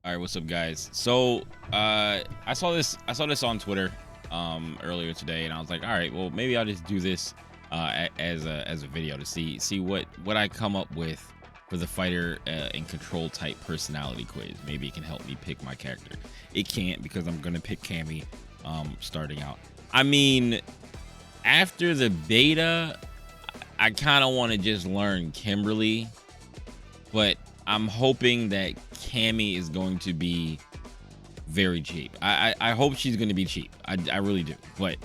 All right, what's up, guys? So I saw this on Twitter earlier today, and I was like, all right, well, maybe I'll just do this as a video to see what I come up with for the fighter and control type personality quiz. Maybe it can help me pick my character. It can't, because I'm gonna pick Cammy starting out. I mean, after the beta, I kind of want to just learn Kimberly, but I'm hoping that Cammy is going to be very cheap. I hope she's going to be cheap. I really do. But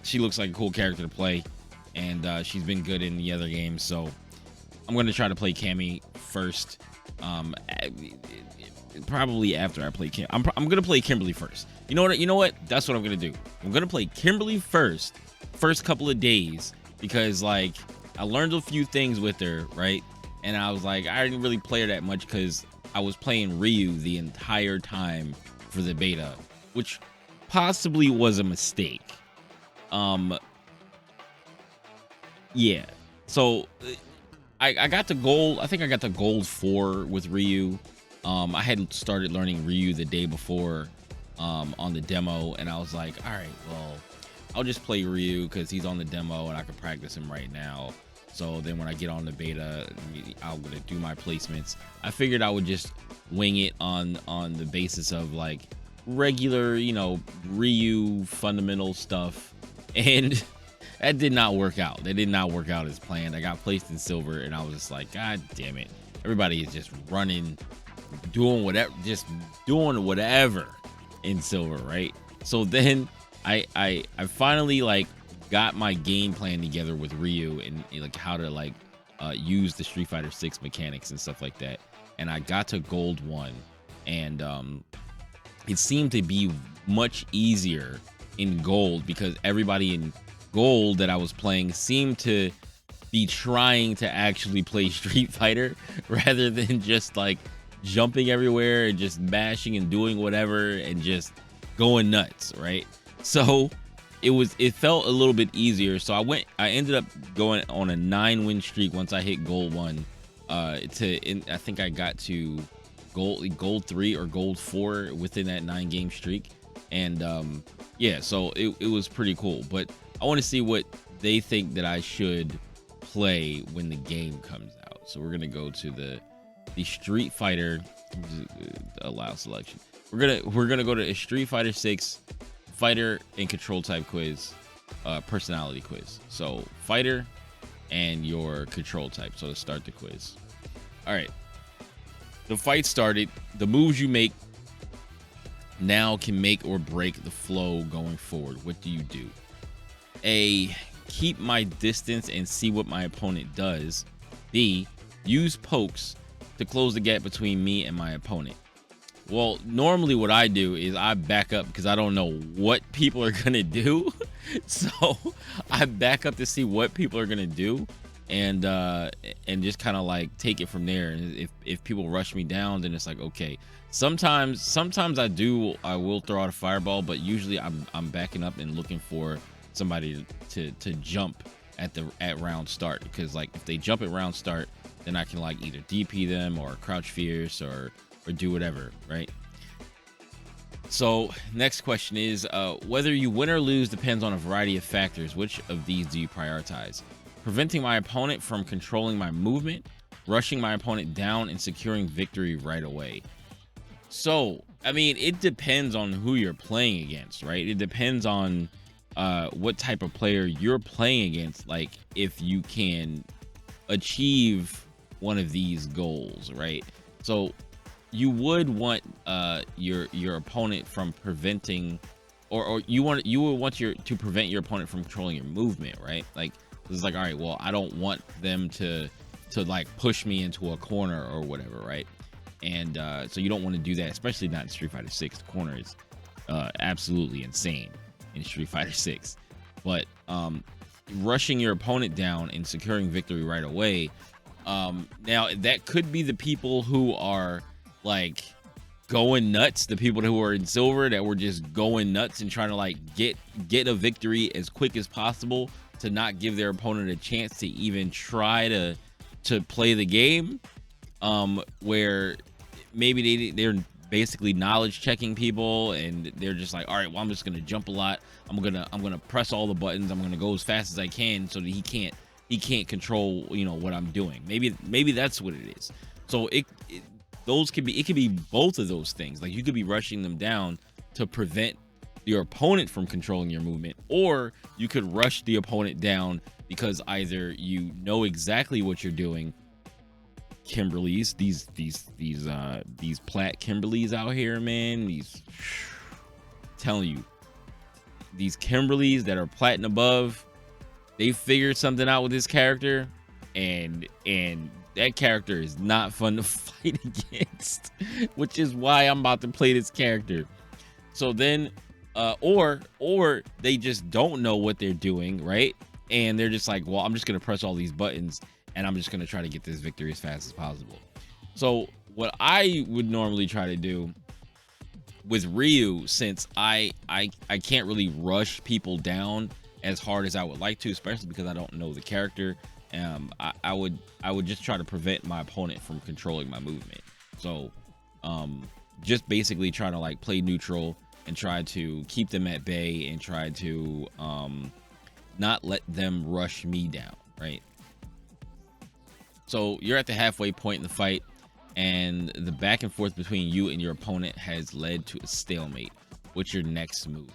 she looks like a cool character to play, and she's been good in the other games. So I'm going to try to play Cammy first. Probably after I play Kim. I'm going to play Kimberly first. You know what? That's what I'm going to do. I'm going to play Kimberly first couple of days, because like I learned a few things with her, right? And I was like, I didn't really play her that much because I was playing Ryu the entire time for the beta, which possibly was a mistake. Yeah. So I got the gold. I think I got the gold 4 with Ryu. I had started learning Ryu the day before on the demo, and I was like, all right, well, I'll just play Ryu because he's on the demo and I can practice him right now. So then when I get on the beta, I'm gonna do my placements. I figured I would just wing it on the basis of like regular, Ryu fundamental stuff, and that did not work out. That did not work out as planned. I got placed in silver, and I was just like, God damn it! Everybody is just running, doing whatever in silver, right? So then I finally like got my game plan together with Ryu and like how to like use the Street Fighter 6 mechanics and stuff like that. And I got to gold 1, and it seemed to be much easier in gold because everybody in gold that I was playing seemed to be trying to actually play Street Fighter rather than just like jumping everywhere and just mashing and doing whatever and just going nuts, right? So it felt a little bit easier. So I ended up going on a 9-win streak once I hit gold 1. I think I got to gold 3 or gold 4 within that 9-game streak. And yeah, so it was pretty cool. But I want to see what they think that I should play when the game comes out. So we're gonna go to the Street Fighter allow selection. We're gonna go to a Street Fighter 6 fighter and control type quiz, personality quiz. So fighter and your control type. So let's start the quiz. All right, the fight started. The moves you make now can make or break the flow going forward. What do you do? A, keep my distance and see what my opponent does. B, use pokes to close the gap between me and my opponent. Well, normally what I do is I back up because I don't know what people are gonna do. So I back up to see what people are gonna do, and just kind of like take it from there. And if people rush me down, then it's like, okay. Sometimes I will throw out a fireball, but usually I'm backing up and looking for somebody to jump at round start, because like if they jump at round start, then I can like either DP them or crouch fierce or do whatever, right? So next question is, whether you win or lose depends on a variety of factors. Which of these do you prioritize? Preventing my opponent from controlling my movement, rushing my opponent down, and securing victory right away. So, I mean, it depends on who you're playing against, right? It depends on what type of player you're playing against, like if you can achieve one of these goals, right? So you would want your opponent from preventing, or you would want to prevent your opponent from controlling your movement, right? Like it's like, all right, well, I don't want them to like push me into a corner or whatever, right? And so you don't want to do that, especially not in Street Fighter 6. The corner is absolutely insane in Street Fighter 6. But rushing your opponent down and securing victory right away, now that could be the people who are like going nuts, the people who are in silver that were just going nuts and trying to like get a victory as quick as possible to not give their opponent a chance to even try to play the game. Where they're basically knowledge checking people, and they're just like, all right, well, I'm just gonna jump a lot. I'm gonna press all the buttons. I'm gonna go as fast as I can so that he can't control, you know, what I'm doing. Maybe that's what it is. So it could be both of those things. Like, you could be rushing them down to prevent your opponent from controlling your movement, or you could rush the opponent down because either you know exactly what you're doing. Kimberlys, these plat Kimberlys out here, man, telling you, these Kimberlys that are platinum above, they figured something out with this character, and that character is not fun to fight against, which is why I'm about to play this character. So then or they just don't know what they're doing, right? And they're just like, well, I'm just gonna press all these buttons and I'm just gonna try to get this victory as fast as possible. So what I would normally try to do with Ryu, since I can't really rush people down as hard as I would like to, especially because I don't know the character, I would just try to prevent my opponent from controlling my movement. So just basically try to like play neutral and try to keep them at bay and try to not let them rush me down, right? So you're at the halfway point in the fight, and the back and forth between you and your opponent has led to a stalemate. What's your next move?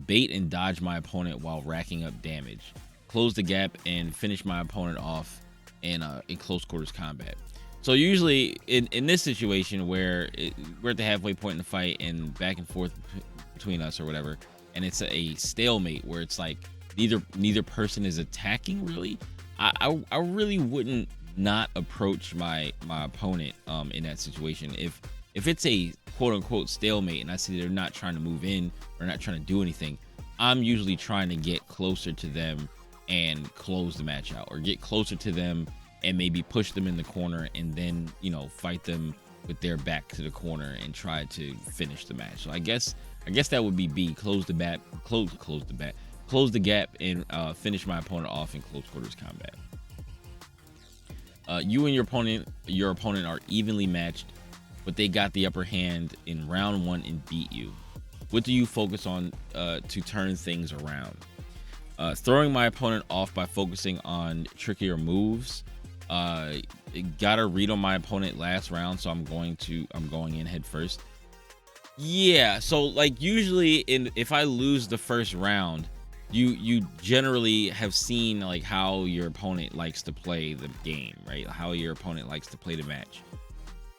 Bait and dodge my opponent while racking up damage. Close the gap and finish my opponent off in close quarters combat. So usually in this situation where we're at the halfway point in the fight and back and forth between us or whatever, and it's a stalemate where it's like neither person is attacking really, I really wouldn't not approach my opponent in that situation. If it's a quote unquote stalemate and I see they're not trying to move in or not trying to do anything, I'm usually trying to get closer to them and close the match out, or get closer to them and maybe push them in the corner and then, you know, fight them with their back to the corner and try to finish the match. So I guess that would be B. Close the gap and finish my opponent off in close quarters combat. You and your opponent are evenly matched, but they got the upper hand in round one and beat you. What do you focus on to turn things around? Throwing my opponent off by focusing on trickier moves. Got a read on my opponent last round, so I'm going in head first. Yeah, so like usually if I lose the first round, you generally have seen like how your opponent likes to play the game, right? How your opponent likes to play the match.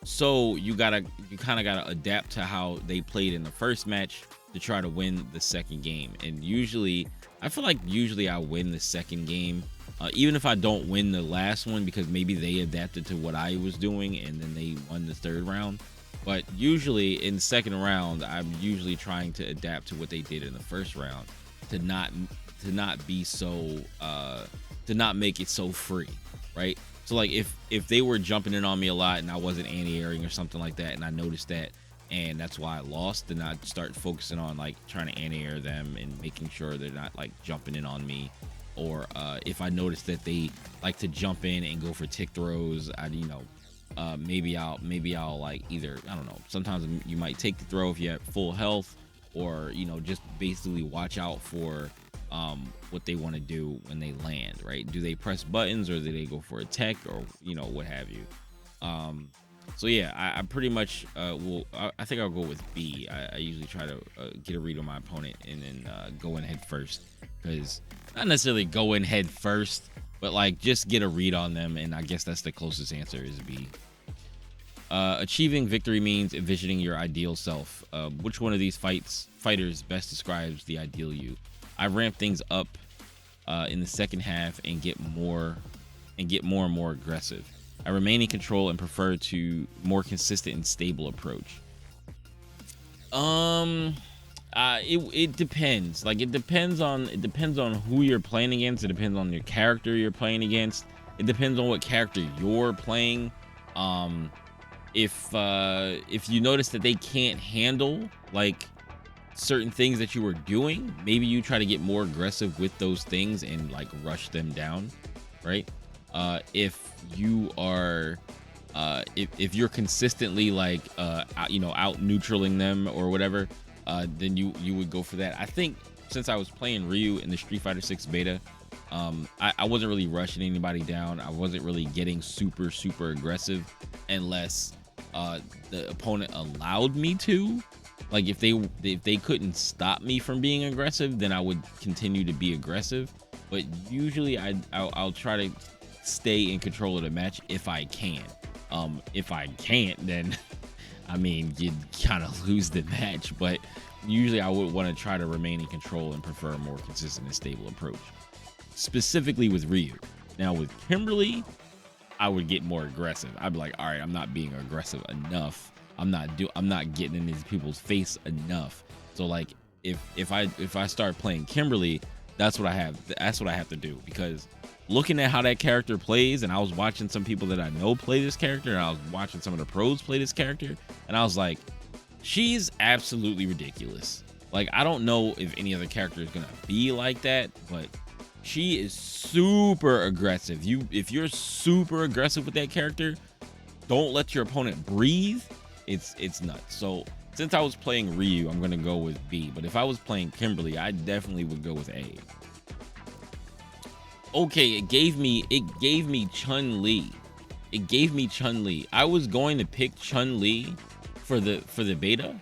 So you kind of gotta adapt to how they played in the first match to try to win the second game. And I feel like usually I win the second game, even if I don't win the last one, because maybe they adapted to what I was doing and then they won the third round. But usually in the second round, I'm usually trying to adapt to what they did in the first round to not be so to not make it so free, right? So like if they were jumping in on me a lot and I wasn't anti-airing or something like that, and I noticed that, and that's why I lost, then I'd start focusing on like trying to anti-air them and making sure they're not like jumping in on me. Or if I notice that they like to jump in and go for tick throws, maybe I'll like either, I don't know, sometimes you might take the throw if you have full health, or just basically watch out for what they want to do when they land, right? Do they press buttons, or do they go for a tech, or what have you? So yeah, I pretty much I think I'll go with B. I usually try to get a read on my opponent and then go in head first, because not necessarily go in head first, but like just get a read on them, and I guess that's the closest answer is B. Achieving victory means envisioning your ideal self. Which one of these fighters best describes the ideal you? I ramp things up in the second half and get more and more aggressive. I remain in control and prefer to more consistent and stable approach. It depends. Like it depends on who you're playing against. It depends on your character you're playing against. It depends on what character you're playing. If you notice that they can't handle like certain things that you were doing, maybe you try to get more aggressive with those things and like rush them down, right? If you are if you're consistently like out neutraling them or whatever, then you would go for that. I think since I was playing Ryu in the Street Fighter 6 beta, I wasn't really rushing anybody down. I wasn't really getting super aggressive unless the opponent allowed me to. Like if they couldn't stop me from being aggressive, then I would continue to be aggressive. But usually I'll try to stay in control of the match if I can. If I can't, then I mean, you kind of lose the match. But usually I would want to try to remain in control and prefer a more consistent and stable approach, specifically with Ryu. Now with Kimberly, I would get more aggressive. I'd be like, all right, I'm not being aggressive enough. I'm not getting in these people's face enough. So like if I start playing Kimberly, that's what I have to do, because looking at how that character plays, and I was watching some people that I know play this character, and I was watching some of the pros play this character, and I was like, she's absolutely ridiculous. Like, I don't know if any other character is gonna be like that, but she is super aggressive. If you're super aggressive with that character, don't let your opponent breathe. It's nuts. So since I was playing Ryu, I'm gonna go with B. But if I was playing Kimberly, I definitely would go with A. Okay, it gave me Chun-Li. It gave me Chun-Li. I was going to pick Chun-Li for the beta,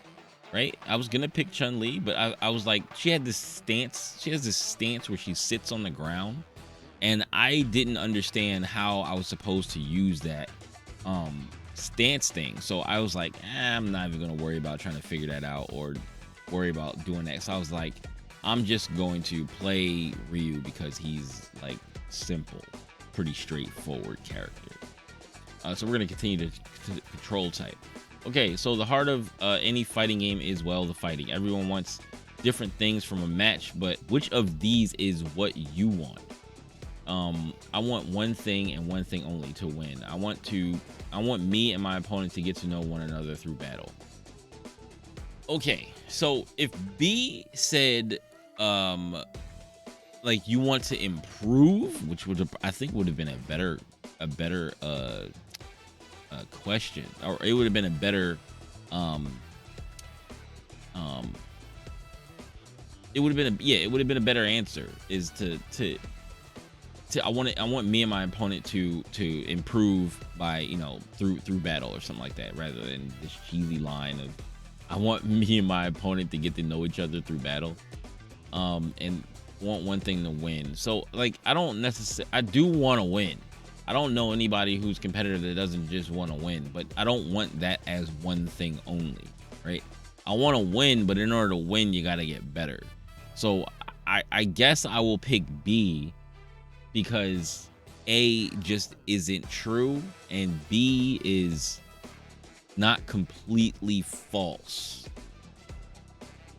right? I was gonna pick Chun-Li, but I was like, she had this stance. She has this stance where she sits on the ground, and I didn't understand how I was supposed to use that stance thing. So I was like, I'm not even gonna worry about trying to figure that out or worry about doing that. So I was like, I'm just going to play Ryu because he's like simple, pretty straightforward character. So we're gonna continue to control type. Okay, so the heart of any fighting game is, well, the fighting. Everyone wants different things from a match, but which of these is what you want? I want one thing and one thing only to win. I want me and my opponent to get to know one another through battle. Okay, so if B said like you want to improve, which I think would have been a better question, or it would have been a better it would have been a better answer, is to I want me and my opponent to improve by, through battle or something like that, rather than this cheesy line of I want me and my opponent to get to know each other through battle, and want one thing to win. So like, I do want to win. I don't know anybody who's competitive that doesn't just want to win, but I don't want that as one thing only, right? I want to win, but in order to win, you got to get better. So I guess I will pick B, because A just isn't true and B is not completely false.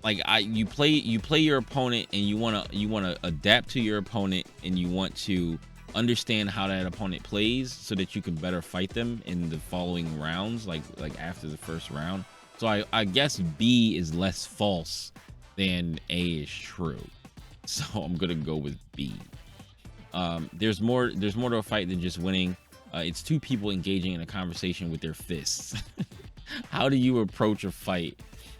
Like, you play your opponent, and you want to adapt to your opponent, and you want to understand how that opponent plays so that you can better fight them in the following rounds, like after the first round. So I guess B is less false than A is true. So I'm gonna go with B. There's more to a fight than just winning. It's two people engaging in a conversation with their fists. How do you approach a fight?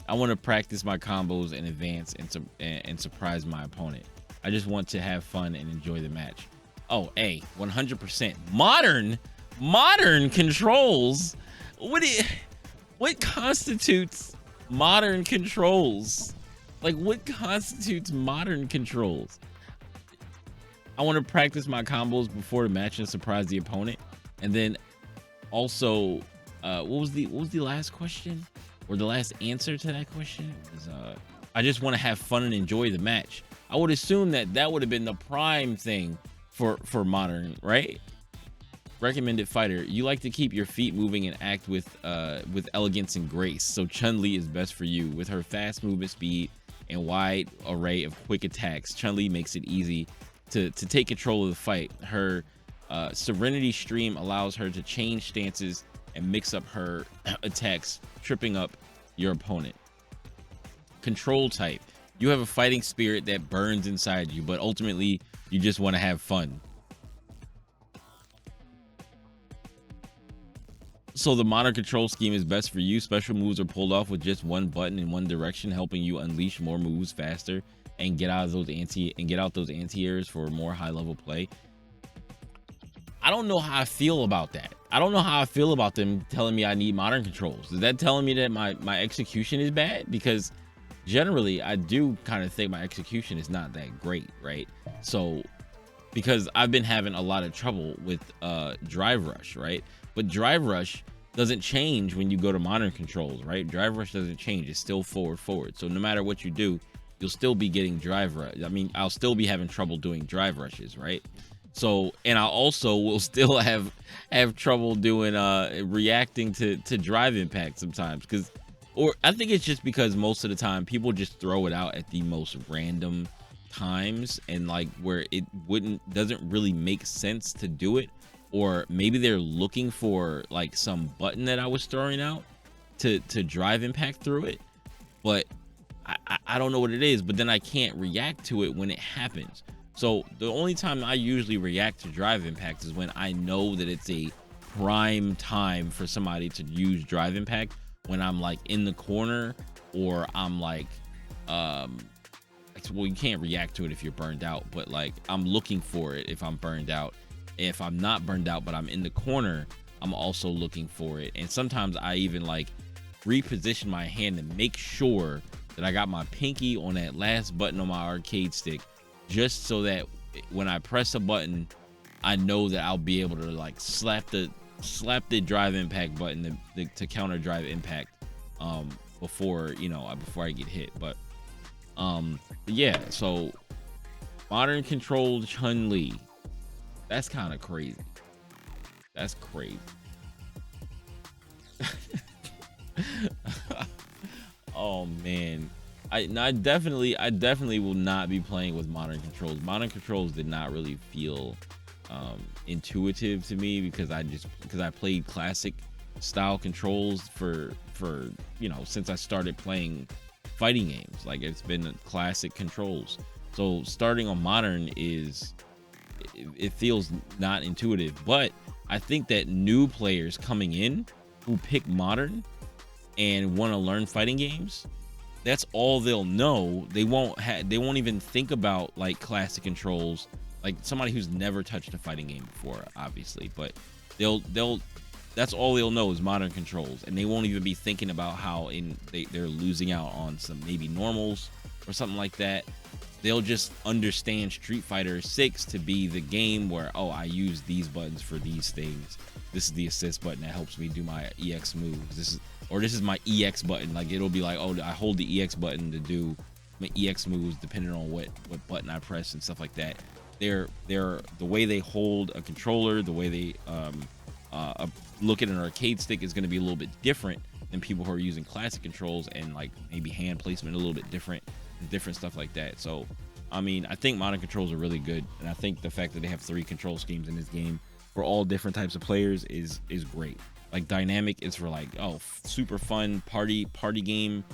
I want to practice my combos in advance and surprise my opponent. I just want to have fun and enjoy the match. Oh, A, 100%. Modern controls. What constitutes modern controls? Like, what constitutes modern controls? I want to practice my combos before the match and surprise the opponent. And then also, what was the last question, or the last answer to that question? It was, I just want to have fun and enjoy the match. I would assume that would have been the prime thing for modern, right? Recommended fighter: you like to keep your feet moving and act with elegance and grace. So Chun-Li is best for you. With her fast movement speed and wide array of quick attacks, Chun-Li makes it easy to take control of the fight. Her Serenity Stream allows her to change stances and mix up her attacks, tripping up your opponent. Control type: you have a fighting spirit that burns inside you, but ultimately you just want to have fun. So the modern control scheme is best for you. Special moves are pulled off with just one button in one direction, helping you unleash more moves faster and get out those anti-airs for more high level play. I don't know how I feel about that. I don't know how I feel about them telling me I need modern controls. Is that telling me that my execution is bad? Because generally I do kind of think my execution is not that great, right? So because I've been having a lot of trouble with drive rush, right? But drive rush doesn't change when you go to modern controls, right? Drive rush doesn't change. It's still forward. So no matter what you do, you'll still be getting drive rush. I mean, I'll still be having trouble doing drive rushes, right? So, and I also will still have trouble doing reacting to drive impact sometimes, because, or I think it's just because most of the time people just throw it out at the most random times, and like where it doesn't really make sense to do it, or maybe they're looking for like some button that I was throwing out to drive impact through it, but I don't know what it is, but then I can't react to it when it happens. So the only time I usually react to drive impact is when I know that it's a prime time for somebody to use drive impact, when I'm like in the corner, or I'm like, well, you can't react to it if you're burned out, but like I'm looking for it if I'm burned out. If I'm not burned out, but I'm in the corner, I'm also looking for it. And sometimes I even like reposition my hand to make sure that I got my pinky on that last button on my arcade stick, just so that when I press a button, I know that I'll be able to like slap the drive impact button to counter drive impact before I get hit. But yeah, so modern controlled Chun-Li, that's kind of crazy. That's crazy. Oh man, I definitely will not be playing with modern controls. Modern controls did not really feel intuitive to me, because I played classic style controls for since I started playing fighting games. Like, it's been classic controls. So starting on modern it feels not intuitive. But I think that new players coming in who pick modern and want to learn fighting games, that's all they'll know. They won't even think about like classic controls, like somebody who's never touched a fighting game before, obviously, but that's all they'll know is modern controls, and they won't even be thinking about how they're losing out on some maybe normals or something like that. They'll just understand Street Fighter 6 to be the game where, oh, I use these buttons for these things. This is the assist button that helps me do my EX moves. This is my EX button. Like, it'll be like, oh, I hold the EX button to do my EX moves depending on what button I press and stuff like that. They're the way they hold a controller, the way they look at an arcade stick is going to be a little bit different than people who are using classic controls, and like maybe hand placement a little bit different stuff like that. So I mean, I think modern controls are really good, and I think the fact that they have 3 control schemes in this game for all different types of players is great. Like, dynamic is for like, oh, super fun party game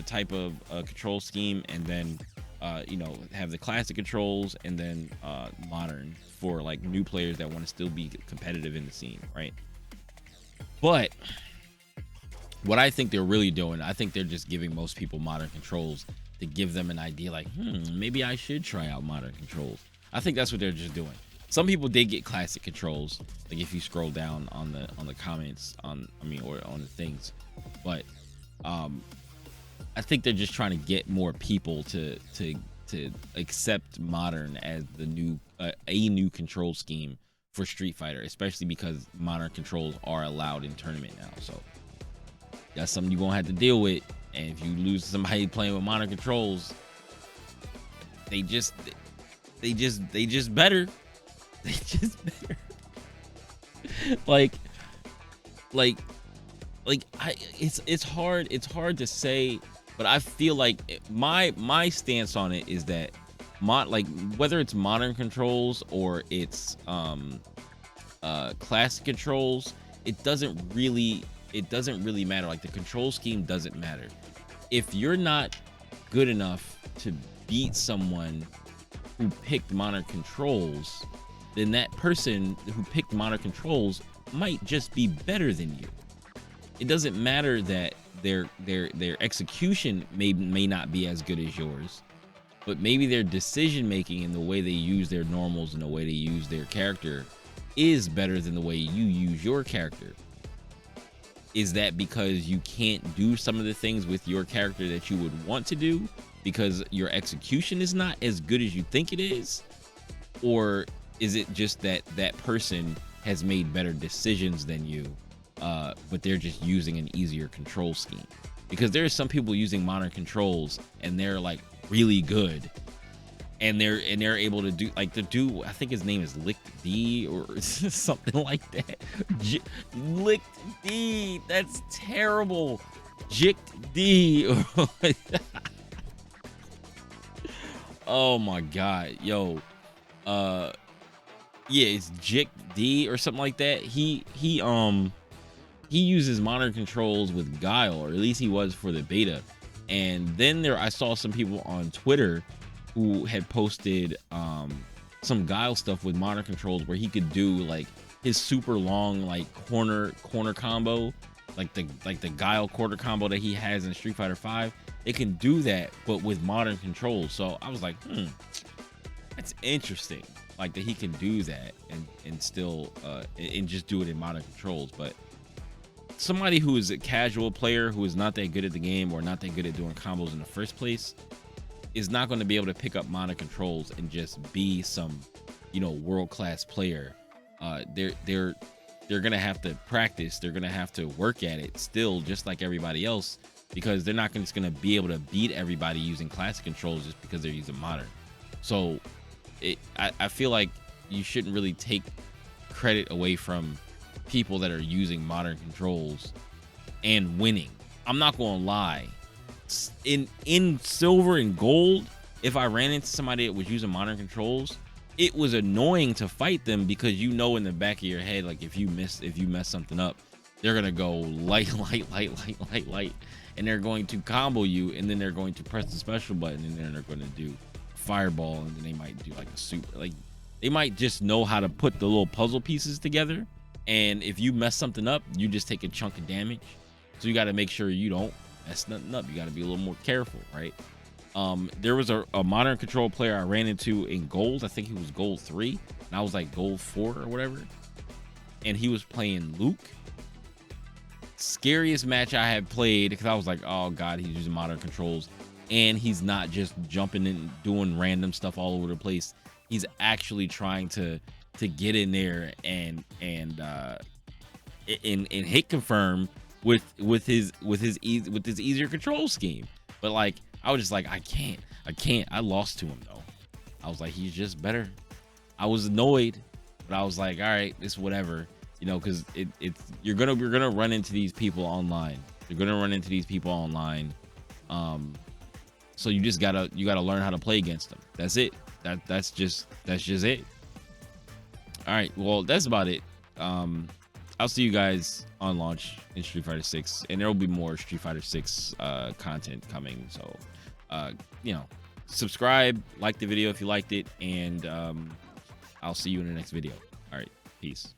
type of control scheme, and then have the classic controls, and then modern for like new players that want to still be competitive in the scene, right? But what I think they're really doing, I think they're just giving most people modern controls to give them an idea like, maybe I should try out modern controls. I think that's what they're just doing. Some people did get classic controls, like if you scroll down on the comments or on the things, but I think they're just trying to get more people to accept modern as the new a new control scheme for Street Fighter, especially because modern controls are allowed in tournament now. So that's something you're gonna have to deal with. And if you lose somebody playing with modern controls, they just better. They just better. It's hard to say, but I feel like my stance on it is that whether it's modern controls or it's classic controls, it doesn't really matter. Like, the control scheme doesn't matter. If you're not good enough to beat someone who picked modern controls, then that person who picked modern controls might just be better than you. It doesn't matter that their execution may not be as good as yours, but maybe their decision making and the way they use their normals and the way they use their character is better than the way you use your character. Is that because you can't do some of the things with your character that you would want to do because your execution is not as good as you think it is? Or is it just that that person has made better decisions than you, but they're just using an easier control scheme? Because there are some people using modern controls and they're like really good, and they're able to do, like, the dude, I think his name is Licked D or something like that. Licked D, that's terrible. Jicked D. Oh my god, yo. Yeah, it's Jick D or something like that. He uses modern controls with Guile, or at least he was for the beta. And then I saw some people on Twitter who had posted some Guile stuff with modern controls where he could do like his super long like corner combo, like the Guile quarter combo that he has in Street Fighter 5. It can do that, but with modern controls. So I was like, that's interesting. Like that he can do that and still and just do it in modern controls. But somebody who is a casual player who is not that good at the game or not that good at doing combos in the first place is not going to be able to pick up modern controls and just be some, world-class player. They're gonna have to practice. They're gonna have to work at it still, just like everybody else, because they're not just gonna be able to beat everybody using classic controls just because they're using modern. So I feel like you shouldn't really take credit away from people that are using modern controls and winning. I'm not gonna lie. In silver and gold, if I ran into somebody that was using modern controls, it was annoying to fight them because in the back of your head, like if you mess something up, they're gonna go light, and they're going to combo you, and then they're going to press the special button, and then they're going to do fireball, and then they might do like a super, like they might just know how to put the little puzzle pieces together, and if you mess something up, you just take a chunk of damage. So you got to make sure you don't mess nothing up. You got to be a little more careful, right? There was a modern control player I ran into in gold. I think he was gold 3, and I was like gold 4 or whatever, and he was playing Luke. Scariest match I had played, because I was like, oh god, he's using modern controls, and he's not just jumping and doing random stuff all over the place. He's actually trying to get in there and hit confirm with his easier control scheme. But like, I was just like, I can't. I lost to him though. I was like, he's just better. I was annoyed, but I was like, all right, it's whatever, because you're gonna run into these people online. So you just gotta learn how to play against them. That's it. That's just it. All right, well, that's about it. I'll see you guys on launch in Street Fighter 6, and there will be more Street Fighter 6 content coming. So subscribe, like the video if you liked it, and I'll see you in the next video. All right, peace.